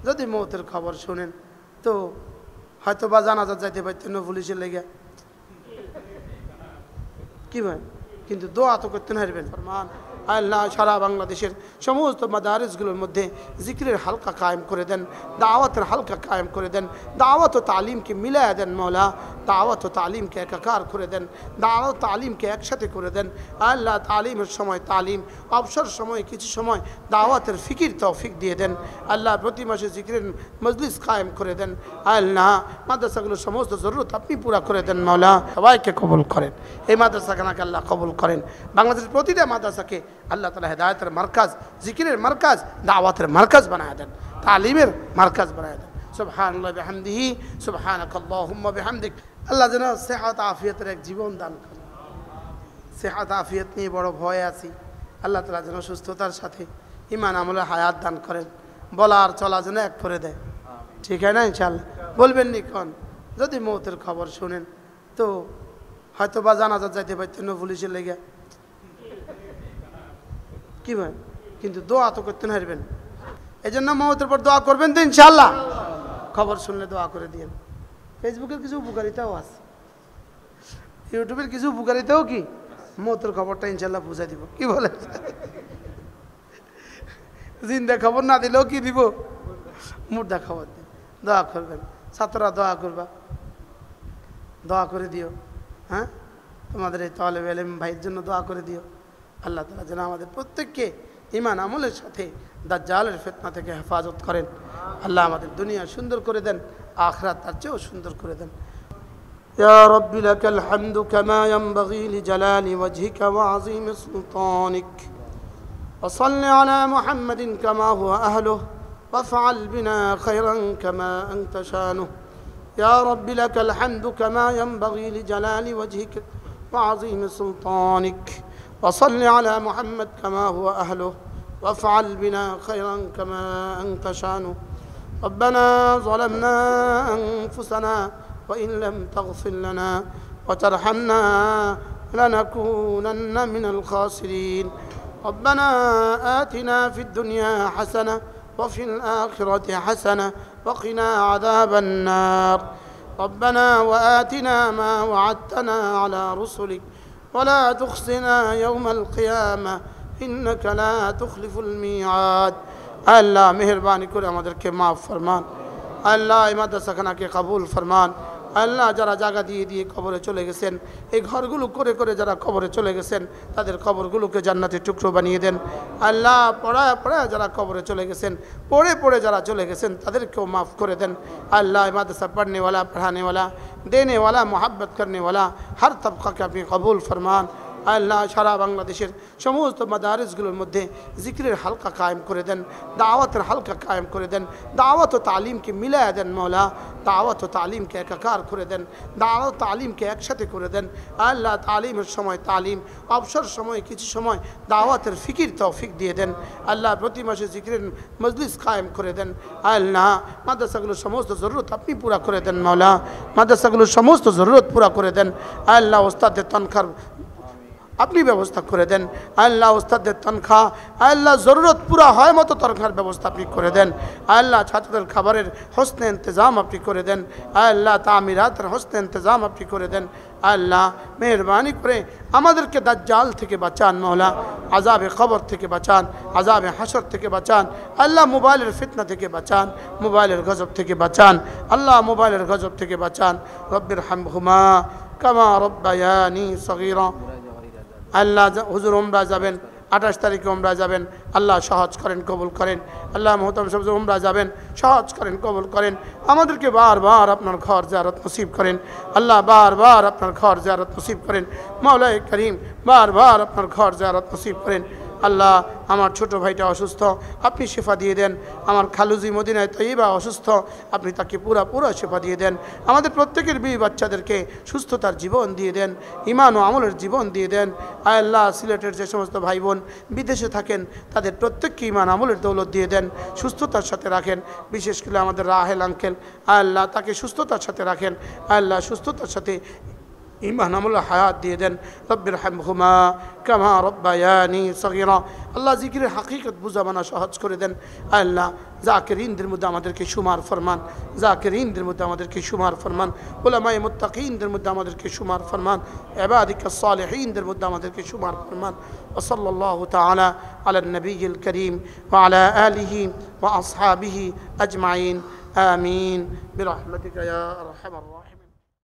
যদি মৌতের খবর শুনেন তো হয়তো বা জানাজা যাইতে পারতেন না পুলিশের লেগে, কি ভাই, কিন্তু দোয়া তো করতে হারবেন। ফরমান আল্লাহ সারা বাংলাদেশের সমস্ত মাদারিসগুলোর মধ্যে জিকিরের হালকা কায়েম করে দেন, দাওয়াতের হালকা কায়েম করে দেন, দাওয়াত ও তালিমকে মিলায়া দেন মৌলা, দাওয়াত ও তালিমকে একাকার করে দেন, দাওয়াত তালিমকে একসাথে করে দেন। আল্লাহ তালিমের সময় তালিম, অবসর সময় কিছু সময় দাওয়াতের ফিকির তৌফিক দিয়ে দেন। আল্লাহ প্রতি মাসে জিকিরের মজলিস কায়েম করে দেন। আল্লাহ মাদ্রাসাগুলোর সমস্ত জরুরত আপনি পুরা করে দেন মৌলা, সবাইকে কবুল করেন। এই মাদ্রাসাখানাকে আল্লাহ কবুল করেন। বাংলাদেশের প্রতিটা মাদ্রাসাকে আল্লাহ তাআলা হেদায়েতের মার্কাজ, জিকিরের মার্কাজ, দাওয়াতের মার্কাজ বানায় দেন, তালিমের মার্কাজ বানায় দেন। সুবহানাল্লাহি ওয়া বিহামদিহি, সুবহানাকাল্লাহুম্মা বিহামদিক। আল্লাহ যেন সেহাত আফিয়াতের এক জীবন দান করেন। সেহাত আফিয়াত নিয়ে বড় ভয় আছি, আল্লাহ তাআলা যেন সুস্থতার সাথে ঈমান আমলের হায়াত দান করেন। বলার চলা যেন এক করে দেয়, ঠিক আছে না ইনশাআল্লাহ? বলবেন নি কোন যদি মৌতের খবর শুনেন তো হয়তো বা জানাজা যাইতে পারতেন না পুলিশের লেগে, কি ভাই, কিন্তু দোয়া তো করতে হারবেন। এই জন্য মৌতের পর দোয়া করবেন তো ইনশাআল্লাহ। খবর শুনলে দোয়া করে দিয়েন। ফেসবুকের কিছু উপকারিতাও আছে, ইউটিউবের কিছু উপকারিতাও কি, মৌতের খবরটা ইনশাআল্লাহ বুঝাই দিব, কি বলে? জিন্দা খবর না দিলেও কি দিব, মুর্দা খবর দিন। দোয়া করবেন, ছাত্ররা দোয়া করবা, দোয়া করে দিও। হ্যাঁ, তোমাদের এই তালেব ইলম ভাইয়ের জন্য দোয়া করে দিও। আল্লাহ তাআলা যেন আমাদের প্রত্যেককে ঈমান আমলের সাথে দাজ্জালের ফিতনা থেকে হেফাজত করেন। আল্লাহ আমাদের দুনিয়া সুন্দর করে দেন, আখিরাত তার চেয়েও সুন্দর করে দেন। ইয়া রাব্বি লাকাল হামদু কামা ইয়ানবাগি লিজালালি ওয়াজহিকা ওয়া আযীমি সুলতানিক। ওয়া সাল্লি আলা মুহাম্মাদিন কামা হুয়া আহলুহু ওয়াফআল বিনা খায়রান কামা আনতা শানুহু। ইয়া রাব্বি লাকাল হামদু কামা ইয়ানবাগি লিজালালি ওয়াজহিকা ওয়া আযীমি সুলতানিক। وصل على محمد كما هو أهله وافعل بنا خيرا كما أنت شانه. ربنا ظلمنا أنفسنا وإن لم تغفر لنا وترحمنا لنكونن من الخاسرين. ربنا آتنا في الدنيا حسنة وفي الآخرة حسنة وقنا عذاب النار. ربنا وآتنا ما وعدتنا على رسلك ولا تخزنا يوم القيامة إنك لا تخلف الميعاد. আল্লাহ মেহেরবানি করে আমাদেরকে মাফ ফরমান। আল্লাহ এই মাদ্রাসাখানাকে কবুল ফরমান। আল্লাহ যারা জায়গা দিয়ে দিয়ে কবরে চলে গেছেন, এই ঘরগুলো করে করে যারা কবরে চলে গেছেন, তাদের কবরগুলোকে জান্নাতের টুকরো বানিয়ে দেন। আল্লাহ পড়ায় পড়ায় যারা কবরে চলে গেছেন, পড়ে পড়ে যারা চলে গেছেন, তাদেরকেও মাফ করে দেন। আল্লাহ মাদ্রাসা पढ़ने वाला, पढ़ाने वाला, देने वाला, मोहब्बत करने वाला हर तबका के अपनी कबूल फरमान। আল্লাহ সারা বাংলাদেশের সমস্ত মাদারিসগুলোর মধ্যে জিকিরের হালকা কায়েম করে দেন, দাওয়াতের হালকা কায়েম করে দেন, দাওয়াত ও তালিমকে মিলায়া দেন মৌলা, দাওয়াত ও তালিমকে একাকার করে দেন, দাওয়াত তালিমকে একসাথে করে দেন। আল্লাহ তালিমের সময় তালিম, অবসর সময় কিছু সময় দাওয়াতের ফিকির তৌফিক দিয়ে দেন। আল্লাহ প্রতি মাসে জিকিরের মজলিস কায়েম করে দেন। আল্লাহ মাদ্রাসাগুলোর সমস্ত জরুরত আপনি পুরা করে দেন মৌলা, মাদ্রাসাগুলোর সমস্ত জরুরত পুরা করে দেন। আল্লাহ ওস্তাদের তনখার আপনি ব্যবস্থা করে দেন। আল্লাহ ওস্তাদের তনখা, আল্লাহ জরুরত পুরা হয় মতো তনখার ব্যবস্থা আপনি করে দেন। আল্লাহ ছাত্রদের খাবারের হোসনে ইন্তজাম আপনি করে দেন। আল্লাহ তামিরাতের হোসনে ইন্তজাম আপনি করে দেন। আল্লাহ মেহরবানি করে আমাদেরকে দাজ্জাল থেকে বাঁচান মৌলা, আযাবে কবর থেকে বাঁচান, আযাবে হাসর থেকে বাঁচান। আল্লাহ মোবাইলের ফিতনা থেকে বাঁচান, মোবাইলের গজব থেকে বাঁচান। আল্লাহ মোবাইলের গজব থেকে বাঁচান। রব্বির হামহুমা কামা রব্বায়ানি সগীরা। আল্লাহ হুজুর উমরা যাবেন, 28 তারিখে উমরা যাবেন, আল্লাহ সহজ করেন, কবুল করেন। আল্লাহ মোহতারাম সাহেব উমরা যাবেন, সহজ করেন, কবুল করেন। আমাদেরকে বারবার আপনার ঘর জিয়ারত নসিব করেন। আল্লাহ বারবার আপনার ঘর জিয়ারত নসিব করেন। মাওলাই করিম বারবার আপনার ঘর জিয়ারত নসিব করেন। আল্লাহ আমার ছোট ভাইটা অসুস্থ, আপনি শেফা দিয়ে দেন। আমার খালুজি মদিনায় তৈবা অসুস্থ, আপনি তাকে পুরা শেফা দিয়ে দেন। আমাদের প্রত্যেকের বিবি বাচ্চাদেরকে সুস্থতার জীবন দিয়ে দেন, ঈমান ও আমলের জীবন দিয়ে দেন। আল্লাহ সিলেটের যে সমস্ত ভাই বোন বিদেশে থাকেন, তাদের প্রত্যেককে ঈমান আমলের দৌলত দিয়ে দেন, সুস্থতার সাথে রাখেন। বিশেষ করে আমাদের রাহেল আঙ্কেল, আল্লাহ তাকে সুস্থতার সাথে রাখেন। আল্লাহ সুস্থতার সাথে ঈমান আমলের হায়াত দিয়ে দেন। রব্বির হামহুমা কামা রব্বায়ানি সগীরা। আল্লাহ জিকিরের হাকিকত বুঝা মানা সহজ করে দেন। আল্লাহ জাকিরিনদের মধ্যে আমাদেরকে শুমার ফরমান, জাকিরিনদের মধ্যে আমাদেরকে শুমার ফরমান, উলামায়ে মুত্তাকিনদের মধ্যে আমাদেরকে শুমার ফরমান, ইবাদিকাস সালিহিনদের মধ্যে আমাদেরকে শুমার ফরমান। ওয়া সাল্লাল্লাহু তাআলা আলা নবিয়িল করিম ওয়া আলা আলিহি ওয়া আসহাবিহি আজমাইন। আমিন বিরহমাতিকা ইয়া আরহামার রাহিমিন।